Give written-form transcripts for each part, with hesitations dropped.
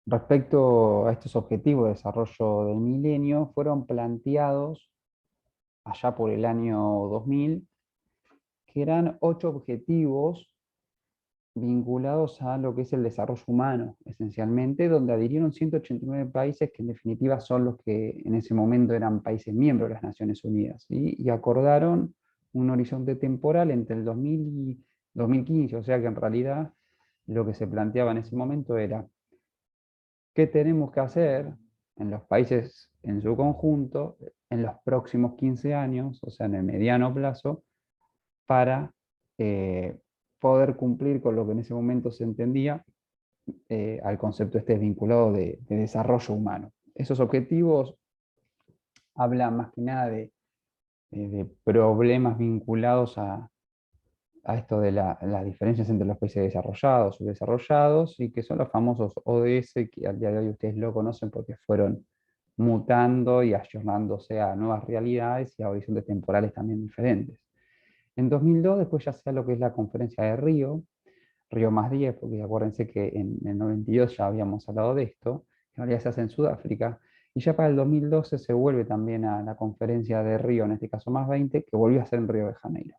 Respecto a estos objetivos de desarrollo del milenio, fueron planteados allá por el año 2000, que eran 8 objetivos vinculados a lo que es el desarrollo humano, esencialmente, donde adhirieron 189 países que en definitiva son los que en ese momento eran países miembros de las Naciones Unidas, ¿sí? Y acordaron un horizonte temporal entre el 2000 y 2015, o sea que en realidad lo que se planteaba en ese momento era qué tenemos que hacer en los países en su conjunto en los próximos 15 años, o sea, en el mediano plazo, para eh, poder cumplir con lo que en ese momento se entendía al concepto este vinculado de desarrollo humano. Esos objetivos hablan más que nada de problemas vinculados a esto de las diferencias entre los países desarrollados, subdesarrollados, y que son los famosos ODS, que al día de hoy ustedes lo conocen porque fueron mutando y ayornándose a nuevas realidades y a horizontes temporales también diferentes. En 2002, después ya sea lo que es la conferencia de Río, Río más 10, porque acuérdense que en el 92 ya habíamos hablado de esto, que en realidad se hace en Sudáfrica, y ya para el 2012 se vuelve también a la conferencia de Río, en este caso más 20, que volvió a ser en Río de Janeiro,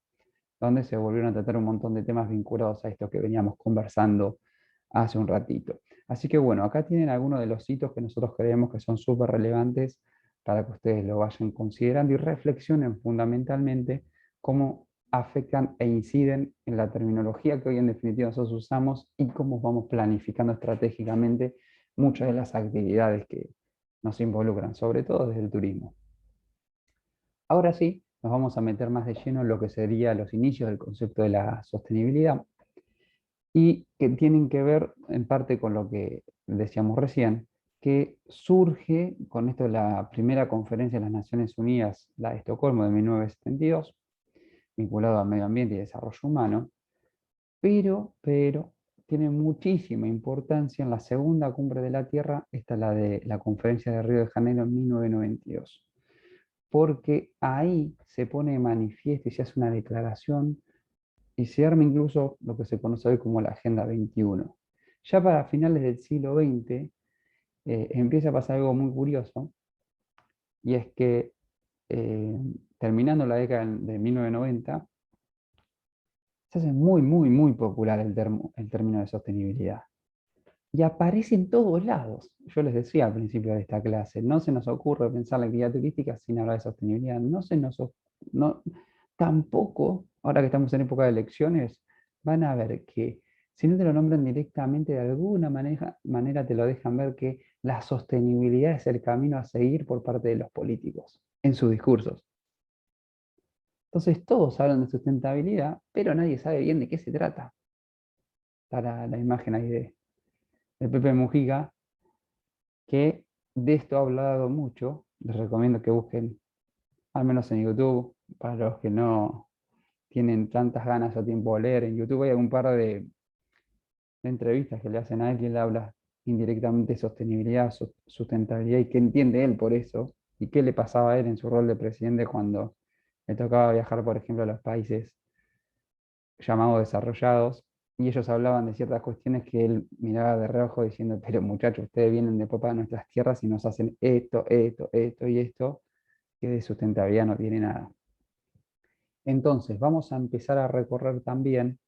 donde se volvieron a tratar un montón de temas vinculados a esto que veníamos conversando hace un ratito. Así que bueno, acá tienen algunos de los hitos que nosotros creemos que son súper relevantes para que ustedes lo vayan considerando y reflexionen fundamentalmente cómo afectan e inciden en la terminología que hoy en definitiva nosotros usamos y cómo vamos planificando estratégicamente muchas de las actividades que nos involucran, sobre todo desde el turismo. Ahora sí, nos vamos a meter más de lleno en lo que sería los inicios del concepto de la sostenibilidad y que tienen que ver en parte con lo que decíamos recién, que surge con esto de la primera conferencia de las Naciones Unidas, la de Estocolmo de 1972, vinculado al medio ambiente y desarrollo humano, pero tiene muchísima importancia en la segunda cumbre de la Tierra, esta es la de la conferencia de Río de Janeiro en 1992, porque ahí se pone de manifiesto y se hace una declaración y se arma incluso lo que se conoce hoy como la Agenda 21. Ya para finales del siglo XX empieza a pasar algo muy curioso, y es que eh, terminando la década de 1990, se hace muy, muy, muy popular el término de sostenibilidad. Y aparece en todos lados. Yo les decía al principio de esta clase, no se nos ocurre pensar la actividad turística sin hablar de sostenibilidad. No, tampoco, ahora que estamos en época de elecciones, van a ver que si no te lo nombran directamente, de alguna manera te lo dejan ver que la sostenibilidad es el camino a seguir por parte de los políticos en sus discursos. Entonces todos hablan de sustentabilidad, pero nadie sabe bien de qué se trata. Para la imagen ahí de Pepe Mujica, que de esto ha hablado mucho. Les recomiendo que busquen, al menos en YouTube, para los que no tienen tantas ganas o tiempo de leer. En YouTube hay un par de entrevistas que le hacen a él y él habla indirectamente de sostenibilidad, sustentabilidad y qué entiende él por eso y qué le pasaba a él en su rol de presidente cuando le tocaba viajar, por ejemplo, a los países llamados desarrollados, y ellos hablaban de ciertas cuestiones que él miraba de reojo diciendo, pero muchachos, ustedes vienen de papá a nuestras tierras y nos hacen esto y esto, que de sustentabilidad no tiene nada. Entonces, vamos a empezar a recorrer también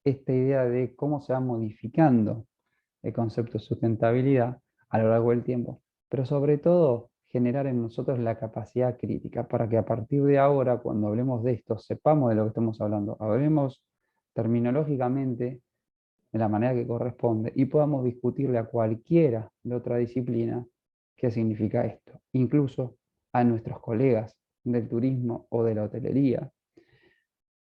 esta idea de cómo se va modificando el concepto de sustentabilidad a lo largo del tiempo, pero sobre todo generar en nosotros la capacidad crítica para que a partir de ahora, cuando hablemos de esto, sepamos de lo que estamos hablando, hablemos terminológicamente de la manera que corresponde y podamos discutirle a cualquiera de otra disciplina qué significa esto, incluso a nuestros colegas del turismo o de la hotelería,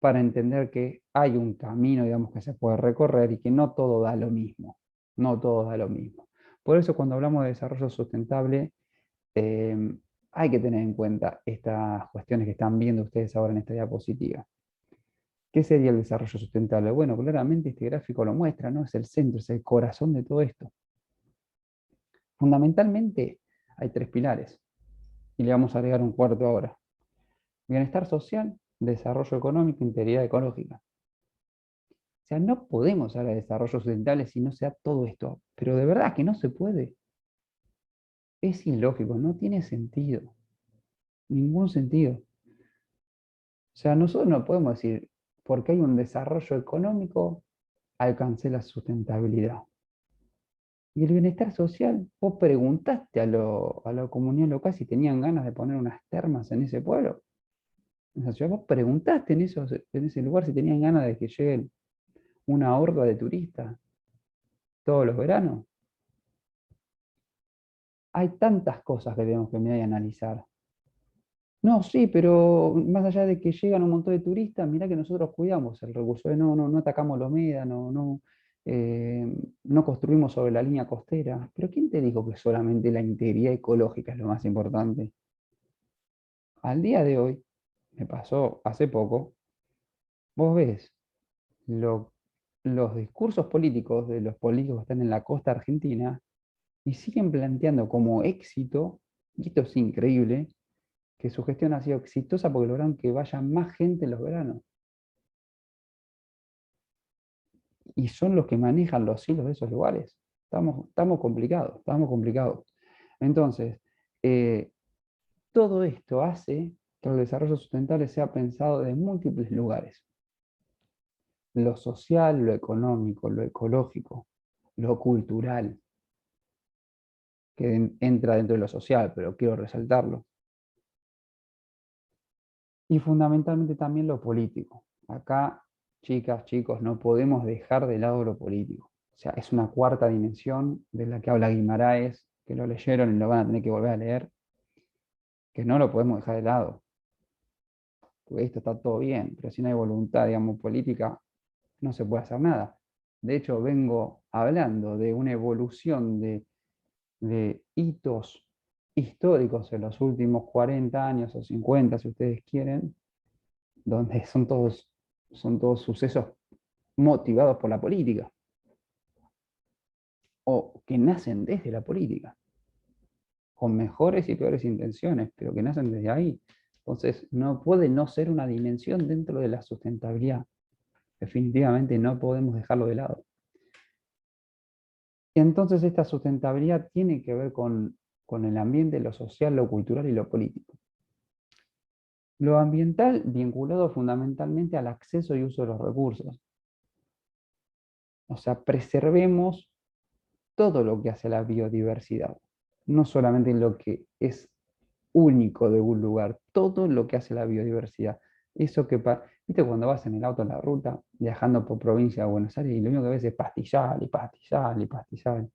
para entender que hay un camino, digamos, que se puede recorrer y que no todo da lo mismo, no todo da lo mismo. Por eso cuando hablamos de desarrollo sustentable, eh, hay que tener en cuenta estas cuestiones que están viendo ustedes ahora en esta diapositiva. ¿Qué sería el desarrollo sustentable? Bueno, claramente este gráfico lo muestra, ¿no? Es el centro, es el corazón de todo esto. Fundamentalmente hay 3 pilares y le vamos a agregar un cuarto ahora. Bienestar social, desarrollo económico, integridad ecológica. O sea, no podemos hablar de desarrollo sustentable si no se da todo esto, pero de verdad que no se puede. Es ilógico, no tiene sentido, ningún sentido. O sea, nosotros no podemos decir, porque hay un desarrollo económico, alcancé la sustentabilidad. Y el bienestar social, vos preguntaste a la comunidad local si tenían ganas de poner unas termas en ese pueblo. En esa ciudad, vos preguntaste en ese lugar si tenían ganas de que lleguen una horda de turistas todos los veranos. Hay tantas cosas que tenemos que mirar y analizar. No, sí, pero más allá de que llegan un montón de turistas, mirá que nosotros cuidamos el recurso, no atacamos los médanos, eh, no construimos sobre la línea costera. Pero ¿quién te dijo que solamente la integridad ecológica es lo más importante? Al día de hoy, me pasó hace poco, vos ves lo- los discursos políticos de los políticos que están en la costa argentina y siguen planteando como éxito, y esto es increíble, que su gestión ha sido exitosa porque lograron que vaya más gente en los veranos. Y son los que manejan los hilos de esos lugares. Estamos complicados, estamos complicados. Entonces, eh, todo esto hace que el desarrollo sustentable sea pensado de múltiples lugares. Lo social, lo económico, lo ecológico, lo cultural, que entra dentro de lo social, pero quiero resaltarlo. Y fundamentalmente también lo político. Acá, chicas, chicos, no podemos dejar de lado lo político. O sea, es una cuarta dimensión de la que habla Guimaraes, que lo leyeron y lo van a tener que volver a leer, que no lo podemos dejar de lado. Porque esto está todo bien, pero si no hay voluntad, digamos, política, no se puede hacer nada. De hecho, vengo hablando de una evolución de hitos históricos en los últimos 40 años o 50, si ustedes quieren, donde son todos sucesos motivados por la política, o que nacen desde la política, con mejores y peores intenciones, pero que nacen desde ahí. Entonces, no puede no ser una dimensión dentro de la sustentabilidad. Definitivamente no podemos dejarlo de lado. Y entonces esta sustentabilidad tiene que ver con el ambiente, lo social, lo cultural y lo político. Lo ambiental vinculado fundamentalmente al acceso y uso de los recursos. O sea, preservemos todo lo que hace la biodiversidad, no solamente lo que es único de un lugar, todo lo que hace la biodiversidad. Eso que, viste, cuando vas en el auto en la ruta, viajando por provincia de Buenos Aires, y lo único que ves es pastizal y pastizal y pastizal.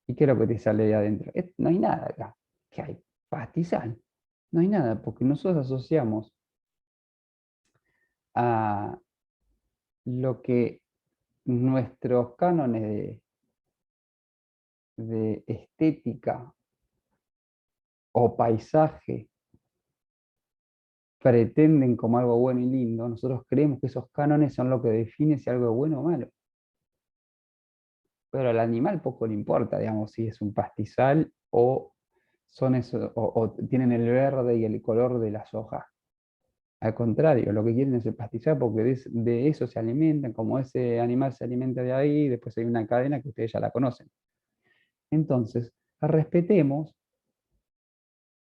¿Y qué es lo que te sale de adentro? No hay nada acá. ¿Qué hay? Pastizal. No hay nada, porque nosotros asociamos a lo que nuestros cánones de estética o paisaje pretenden como algo bueno y lindo, nosotros creemos que esos cánones son lo que define si algo es bueno o malo. Pero al animal poco le importa, digamos, si es un pastizal o, son eso, o tienen el verde y el color de las hojas. Al contrario, lo que quieren es el pastizal porque de eso se alimentan, como ese animal se alimenta de ahí, después hay una cadena que ustedes ya la conocen. Entonces, respetemos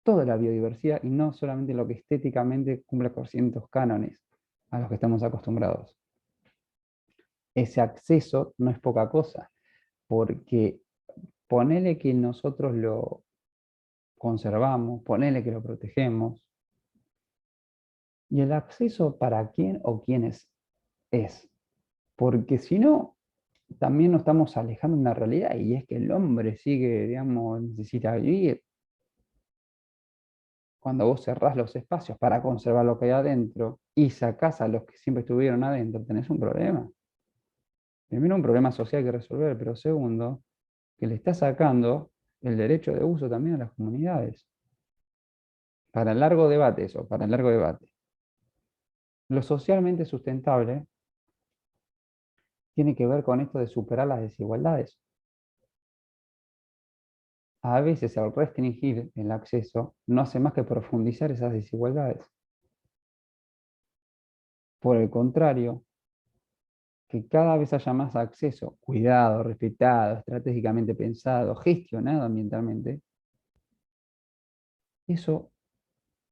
toda la biodiversidad y no solamente lo que estéticamente cumple con ciertos cánones a los que estamos acostumbrados. Ese acceso no es poca cosa, porque ponele que nosotros lo conservamos, ponele que lo protegemos, y el acceso para quién o quiénes es, porque si no, también nos estamos alejando de una realidad y es que el hombre sigue, digamos, necesita vivir. Cuando vos cerrás los espacios para conservar lo que hay adentro y sacás a los que siempre estuvieron adentro, tenés un problema. Primero, un problema social que resolver, pero segundo, que le estás sacando el derecho de uso también a las comunidades. Para largo debate eso, para largo debate. Lo socialmente sustentable tiene que ver con esto de superar las desigualdades. A veces al restringir el acceso no hace más que profundizar esas desigualdades. Por el contrario, que cada vez haya más acceso, cuidado, respetado, estratégicamente pensado, gestionado ambientalmente, eso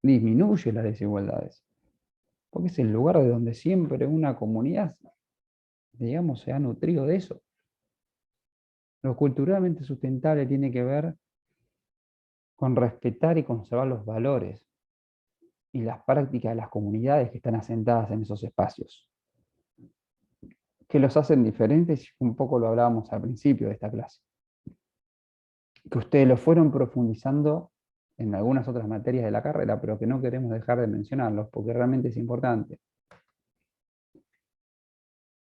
disminuye las desigualdades, porque es el lugar de donde siempre una comunidad, digamos, se ha nutrido de eso. Lo culturalmente sustentable tiene que ver con respetar y conservar los valores y las prácticas de las comunidades que están asentadas en esos espacios, que los hacen diferentes, y un poco lo hablábamos al principio de esta clase, que ustedes lo fueron profundizando en algunas otras materias de la carrera, pero que no queremos dejar de mencionarlos, porque realmente es importante.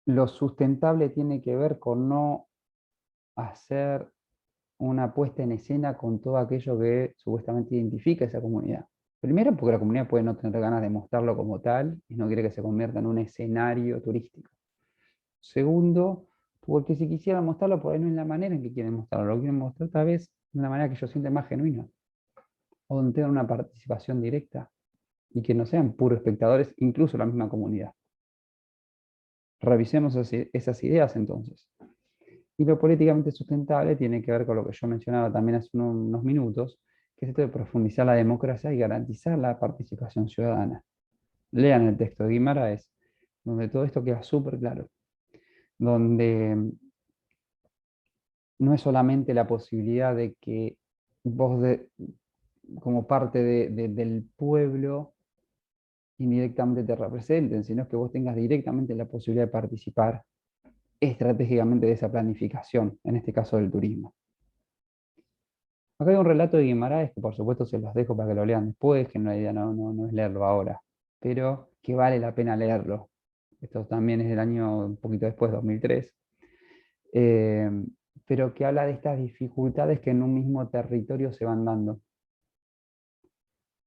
Lo sustentable tiene que ver con no hacer una puesta en escena con todo aquello que supuestamente identifica esa comunidad. Primero, porque la comunidad puede no tener ganas de mostrarlo como tal y no quiere que se convierta en un escenario turístico. Segundo, porque si quisieran mostrarlo, por ahí no es la manera en que quieren mostrarlo, lo quieren mostrar tal vez de una manera que ellos sienten más genuina, o donde tengan una participación directa y que no sean puros espectadores, incluso la misma comunidad. Revisemos esas ideas entonces. Y lo políticamente sustentable tiene que ver con lo que yo mencionaba también hace unos minutos, que es esto de profundizar la democracia y garantizar la participación ciudadana. Lean el texto de Guimarães, donde todo esto queda súper claro, donde no es solamente la posibilidad de que vos, como parte del pueblo, indirectamente te representen, sino que vos tengas directamente la posibilidad de participar estratégicamente de esa planificación, en este caso del turismo. Acá hay un relato de Guimarães, que por supuesto se los dejo para que lo lean después, que en realidad no es leerlo ahora, pero que vale la pena leerlo. Esto también es del año un poquito después, 2003, eh, pero que habla de estas dificultades que en un mismo territorio se van dando.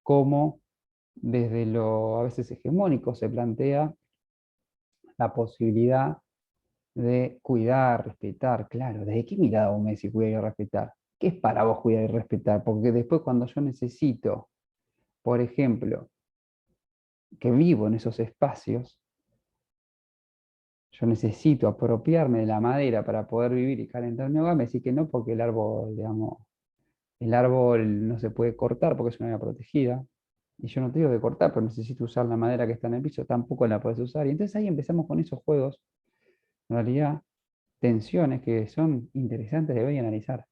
Cómo desde lo a veces hegemónico se plantea la posibilidad de cuidar, respetar. Claro, ¿desde qué mirada vos me decís cuidar y respetar? ¿Qué es para vos cuidar y respetar? Porque después cuando yo necesito, por ejemplo, que vivo en esos espacios, yo necesito apropiarme de la madera para poder vivir y calentar mi hogar, me decís que no porque el árbol, digamos, el árbol no se puede cortar porque es una área protegida. Y yo no te digo de cortar, pero necesito usar la madera que está en el piso, tampoco la puedes usar. Y entonces ahí empezamos con esos juegos, en realidad, tensiones que son interesantes de ver y analizar.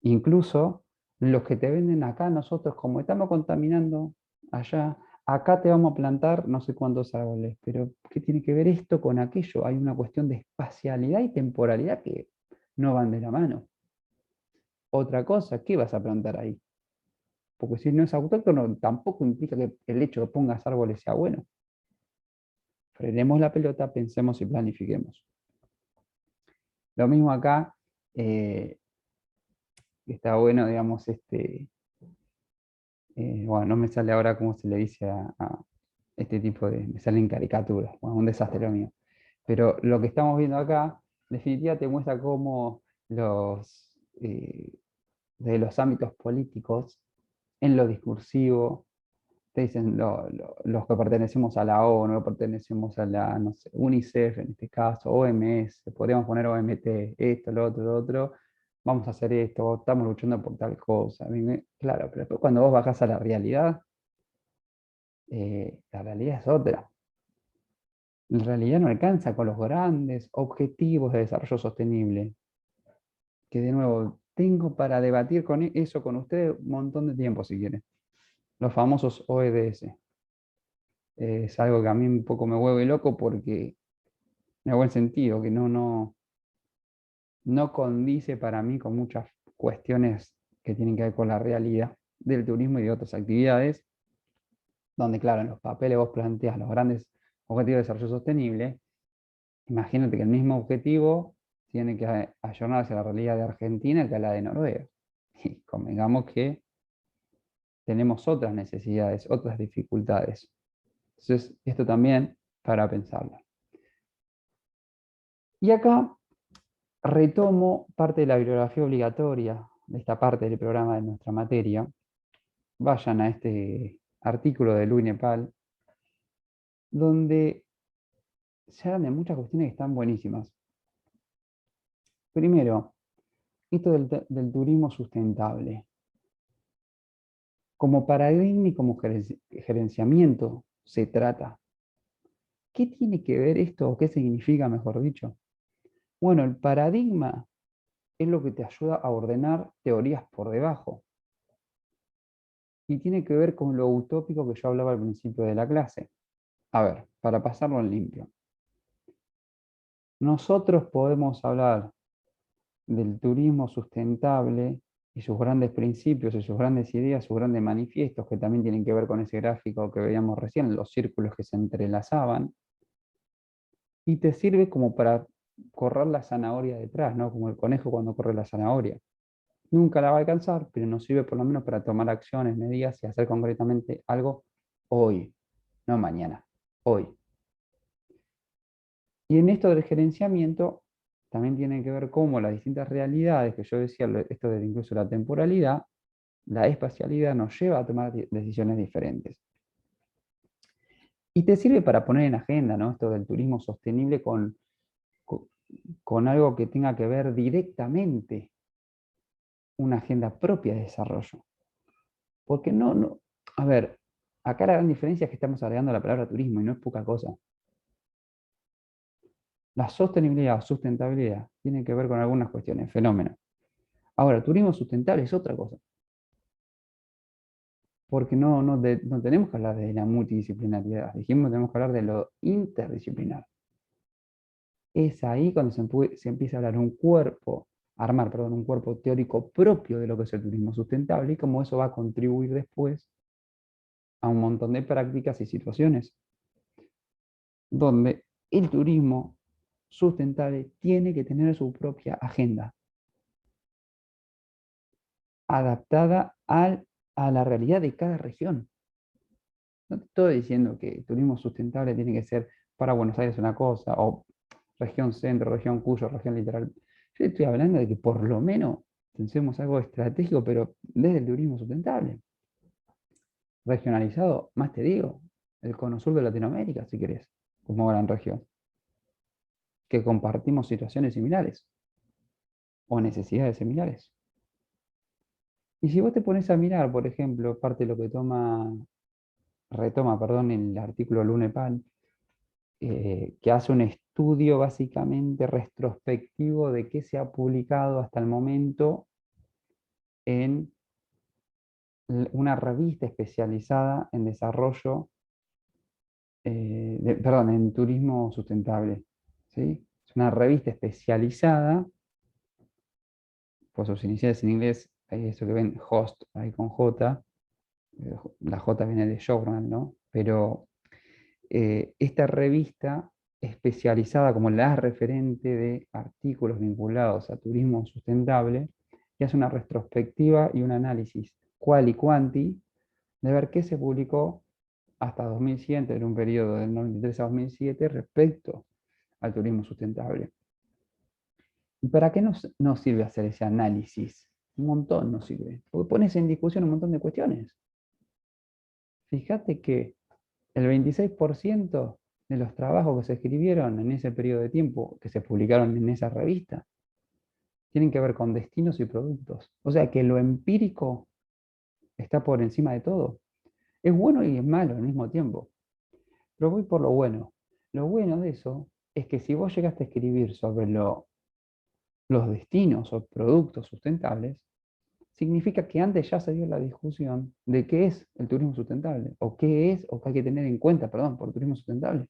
Incluso los que te venden acá, nosotros, como estamos contaminando allá, acá te vamos a plantar no sé cuántos árboles, pero ¿qué tiene que ver esto con aquello? Hay una cuestión de espacialidad y temporalidad que no van de la mano. Otra cosa, ¿qué vas a plantar ahí? Porque si no es autóctono, tampoco implica que el hecho de que pongas árboles sea bueno. Frenemos la pelota, pensemos y planifiquemos. Lo mismo acá, está bueno, digamos, bueno, no me sale ahora cómo se le dice a este tipo de, me salen caricaturas, bueno, un desastre lo mío. Pero lo que estamos viendo acá, en definitiva, te muestra cómo de los ámbitos políticos, en lo discursivo, te dicen los que pertenecemos a la ONU, pertenecemos a la, no sé, UNICEF en este caso, OMS, podríamos poner OMT, esto, lo otro, vamos a hacer esto, estamos luchando por tal cosa. Claro, pero después cuando vos bajás a la realidad es otra. La realidad no alcanza con los grandes objetivos de desarrollo sostenible, que de nuevo tengo para debatir con eso con ustedes un montón de tiempo si quieren. Los famosos ODS. Es algo que a mí un poco me vuelve loco porque, en buen sentido, que no condice para mí con muchas cuestiones que tienen que ver con la realidad del turismo y de otras actividades, donde, claro, en los papeles vos planteas los grandes objetivos de desarrollo sostenible. Imagínate que el mismo objetivo tiene que ayornarse a la realidad de Argentina que a la de Noruega. Y convengamos que tenemos otras necesidades, otras dificultades. Entonces, esto también para pensarlo. Y acá retomo parte de la bibliografía obligatoria de esta parte del programa de nuestra materia. Vayan a este artículo de Louis Nepal, donde se hablan de muchas cuestiones que están buenísimas. Primero, esto del turismo sustentable. Como paradigma y como gerenciamiento se trata. ¿Qué tiene que ver esto o qué significa, mejor dicho? Bueno, el paradigma es lo que te ayuda a ordenar teorías por debajo. Y tiene que ver con lo utópico que yo hablaba al principio de la clase. A ver, para pasarlo en limpio. Nosotros podemos hablar del turismo sustentable y sus grandes principios y sus grandes ideas, sus grandes manifiestos, que también tienen que ver con ese gráfico que veíamos recién, los círculos que se entrelazaban, y te sirve como para correr la zanahoria detrás, ¿no? Como el conejo cuando corre la zanahoria. Nunca la va a alcanzar, pero nos sirve por lo menos para tomar acciones, medidas y hacer concretamente algo hoy, no mañana, hoy. Y en esto del gerenciamiento también tiene que ver cómo las distintas realidades, que yo decía, esto de incluso la temporalidad, la espacialidad nos lleva a tomar decisiones diferentes. Y te sirve para poner en agenda, ¿no? Esto del turismo sostenible con algo que tenga que ver directamente una agenda propia de desarrollo. Porque a ver, acá la gran diferencia es que estamos agregando la palabra turismo y no es poca cosa. La sostenibilidad o sustentabilidad tiene que ver con algunas cuestiones, fenómenos. Ahora, turismo sustentable es otra cosa. Porque no tenemos que hablar de la multidisciplinariedad. Dijimos que tenemos que hablar de lo interdisciplinar. Es ahí cuando se empieza a hablar armar, perdón, un cuerpo teórico propio de lo que es el turismo sustentable y cómo eso va a contribuir después a un montón de prácticas y situaciones donde el turismo sustentable tiene que tener su propia agenda, adaptada a la realidad de cada región. No te estoy diciendo que el turismo sustentable tiene que ser para Buenos Aires una cosa, o región centro, región Cuyo, región litoral. Yo estoy hablando de que por lo menos pensemos algo estratégico, pero desde el turismo sustentable. Regionalizado, más te digo, el cono sur de Latinoamérica, si querés, como gran región, que compartimos situaciones similares o necesidades similares. Y si vos te pones a mirar, por ejemplo, parte de lo que retoma, perdón, el artículo Lunepal, que hace un estudio básicamente retrospectivo de qué se ha publicado hasta el momento en una revista especializada en desarrollo, perdón, en turismo sustentable. ¿Sí? Es una revista especializada, por sus iniciales en inglés, eso que ven, host, ahí con J, la J viene de journal, ¿no? Pero esta revista especializada como la referente de artículos vinculados a turismo sustentable, y hace una retrospectiva y un análisis cual y quanti de ver qué se publicó hasta 2007, en un periodo del 93 a 2007, respecto al turismo sustentable. ¿Y para qué nos sirve hacer ese análisis? Un montón nos sirve, porque pones en discusión un montón de cuestiones. Fíjate que el 26% de los trabajos que se escribieron en ese periodo de tiempo, que se publicaron en esa revista, tienen que ver con destinos y productos. O sea que lo empírico está por encima de todo. Es bueno y es malo al mismo tiempo. Pero voy por lo bueno. Lo bueno de eso es que si vos llegaste a escribir sobre los destinos o productos sustentables, significa que antes ya se dio la discusión de qué es el turismo sustentable, o qué es, o qué hay que tener en cuenta, perdón, por turismo sustentable,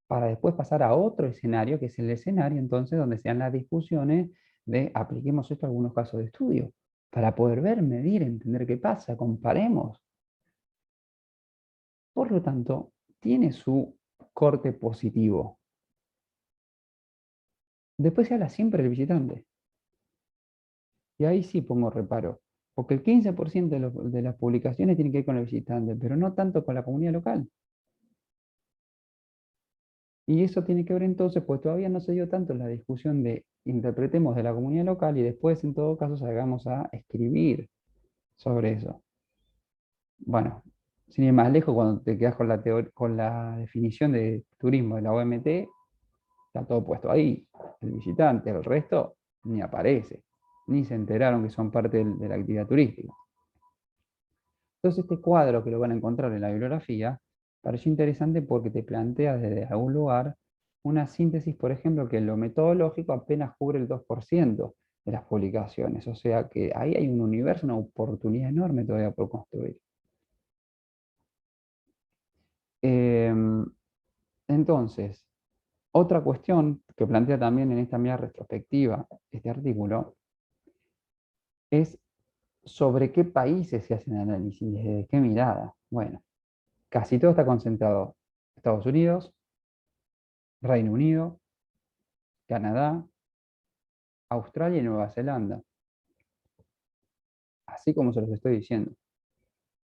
para después pasar a otro escenario, que es el escenario entonces donde se dan las discusiones de apliquemos esto a algunos casos de estudio, para poder ver, medir, entender qué pasa, comparemos. Por lo tanto, tiene su corte positivo. Después se habla siempre del visitante. Y ahí sí pongo reparo, porque el 15% de las publicaciones tienen que ver con el visitante, pero no tanto con la comunidad local. Y eso tiene que ver entonces, pues todavía no se dio tanto la discusión de interpretemos de la comunidad local y después en todo caso salgamos a escribir sobre eso. Bueno, Sin ir más lejos, cuando te quedas con con la definición de turismo de la OMT, está todo puesto ahí. El visitante, el resto, ni aparece, ni se enteraron que son parte de la actividad turística. Entonces este cuadro que lo van a encontrar en la bibliografía pareció interesante porque te plantea desde algún lugar una síntesis, por ejemplo, que en lo metodológico apenas cubre el 2% de las publicaciones. O sea que ahí hay un universo, una oportunidad enorme todavía por construir. Em, entonces, otra cuestión que plantea también en esta mirada retrospectiva este artículo es sobre qué países se hacen análisis, desde qué mirada. Bueno, casi todo está concentrado en Estados Unidos, Reino Unido, Canadá, Australia y Nueva Zelanda, así como se los estoy diciendo.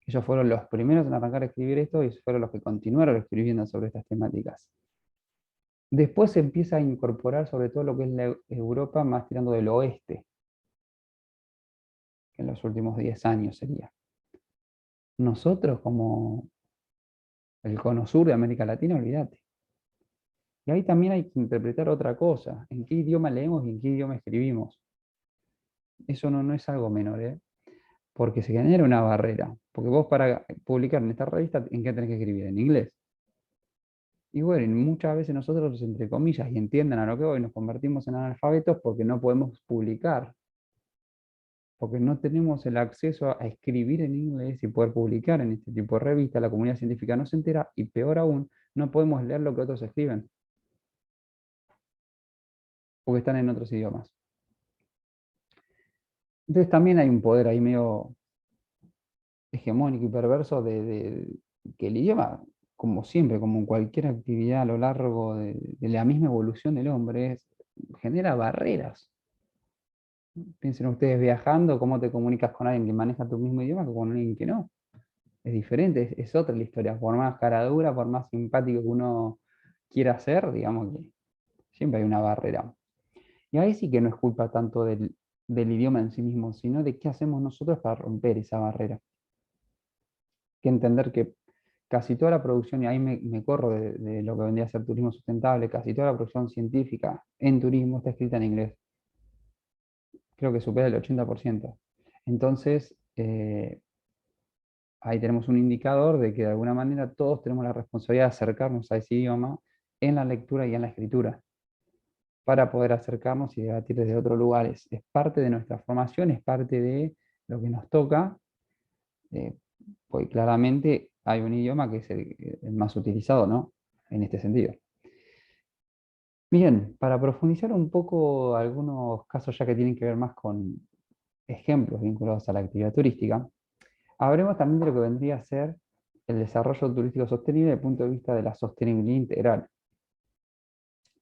Ellos fueron los primeros en arrancar a escribir esto y fueron los que continuaron escribiendo sobre estas temáticas. Después se empieza a incorporar sobre todo lo que es la Europa más tirando del oeste, que en los últimos 10 años sería. Nosotros como el cono sur de América Latina, olvídate. Y ahí también hay que interpretar otra cosa, en qué idioma leemos y en qué idioma escribimos. Eso no es algo menor, ¿eh? Porque se genera una barrera. Porque vos para publicar en esta revista, ¿en qué tenés que escribir? En inglés. Y bueno, y muchas veces nosotros, entre comillas, y entiendan a lo que voy, nos convertimos en analfabetos porque no podemos publicar, porque no tenemos el acceso a escribir en inglés y poder publicar en este tipo de revistas. La comunidad científica no se entera y peor aún, no podemos leer lo que otros escriben, porque están en otros idiomas. Entonces también hay un poder ahí medio hegemónico y perverso de que el idioma, como siempre, como en cualquier actividad a lo largo de la misma evolución del hombre, genera barreras. Piensen ustedes viajando, cómo te comunicas con alguien que maneja tu mismo idioma que con alguien que no. Es diferente, es otra la historia. Por más cara dura, por más simpático que uno quiera ser, digamos que siempre hay una barrera. Y ahí sí que no es culpa tanto del idioma en sí mismo, sino de qué hacemos nosotros para romper esa barrera. Que entender que casi toda la producción, y ahí me corro de lo que vendría a ser turismo sustentable, casi toda la producción científica en turismo está escrita en inglés. Creo que supera el 80%. Entonces, ahí tenemos un indicador de que de alguna manera todos tenemos la responsabilidad de acercarnos a ese idioma en la lectura y en la escritura, para poder acercarnos y debatir desde otros lugares. Es parte de nuestra formación, es parte de lo que nos toca, pues claramente hay un idioma que es el más utilizado, ¿no? En este sentido. Bien, para profundizar un poco algunos casos ya que tienen que ver más con ejemplos vinculados a la actividad turística, hablemos también de lo que vendría a ser el desarrollo turístico sostenible desde el punto de vista de la sostenibilidad integral.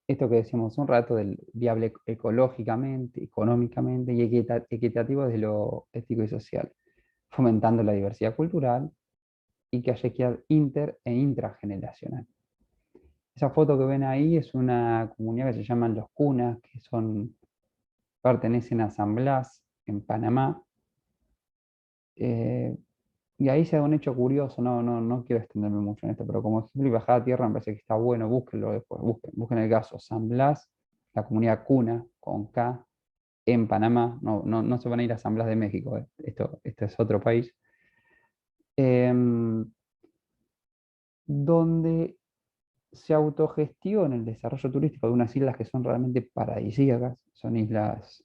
Esto que decíamos un rato del viable ecológicamente, económicamente y equitativo desde lo ético y social, fomentando la diversidad cultural y que haya equidad inter e intrageneracional. Esa foto que ven ahí es una comunidad que se llaman los Cunas, que pertenecen a San Blas, en Panamá. Eh, y ahí se da un hecho curioso, no quiero extenderme mucho en esto, pero como ejemplo y bajada a tierra me parece que está bueno, búsquenlo después, busquen el caso. San Blas, la comunidad Cuna, con K, en Panamá, no se van a ir a San Blas de México, esto es otro país, em, donde se autogestiona el desarrollo turístico de unas islas que son realmente paradisíacas, son islas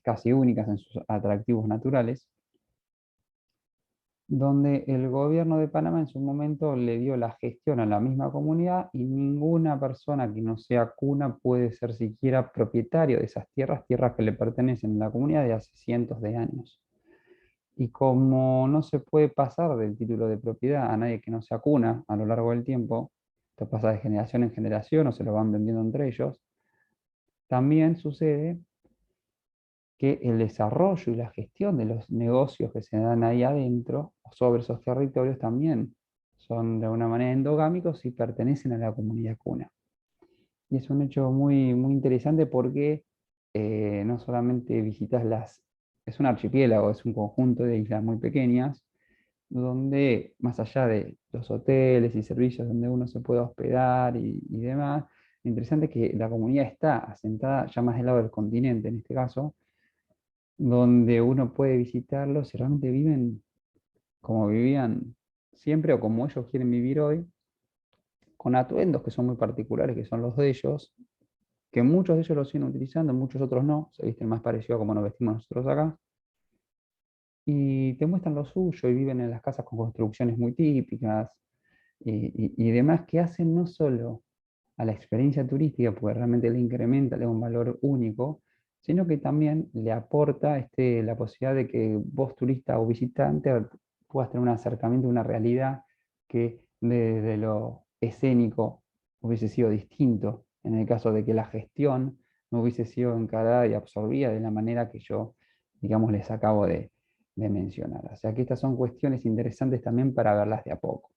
casi únicas en sus atractivos naturales, donde el gobierno de Panamá en su momento le dio la gestión a la misma comunidad y ninguna persona que no sea cuna puede ser siquiera propietario de esas tierras, tierras que le pertenecen a la comunidad de hace cientos de años. Y como no se puede pasar del título de propiedad a nadie que no sea cuna a lo largo del tiempo, esto pasa de generación en generación o se lo van vendiendo entre ellos, también sucede que el desarrollo y la gestión de los negocios que se dan ahí adentro, o sobre esos territorios, también son de alguna manera endogámicos y pertenecen a la comunidad cuna. Y es un hecho muy interesante porque no solamente visitas es un archipiélago, es un conjunto de islas muy pequeñas, donde más allá de los hoteles y servicios donde uno se puede hospedar y demás, lo interesante es que la comunidad está asentada ya más del lado del continente en este caso, donde uno puede visitarlos y realmente viven como vivían siempre o como ellos quieren vivir hoy, con atuendos que son muy particulares, que son los de ellos, que muchos de ellos los siguen utilizando, muchos otros no, se visten más parecido a como nos vestimos nosotros acá, y te muestran lo suyo y viven en las casas con construcciones muy típicas y demás que hacen no solo a la experiencia turística, porque realmente le incrementa, le da un valor único, sino que también le aporta la posibilidad de que vos, turista o visitante, puedas tener un acercamiento a una realidad que desde lo escénico hubiese sido distinto, en el caso de que la gestión no hubiese sido encarada y absorbida de la manera que yo, digamos, les acabo de mencionar. O sea que estas son cuestiones interesantes también para verlas de a poco.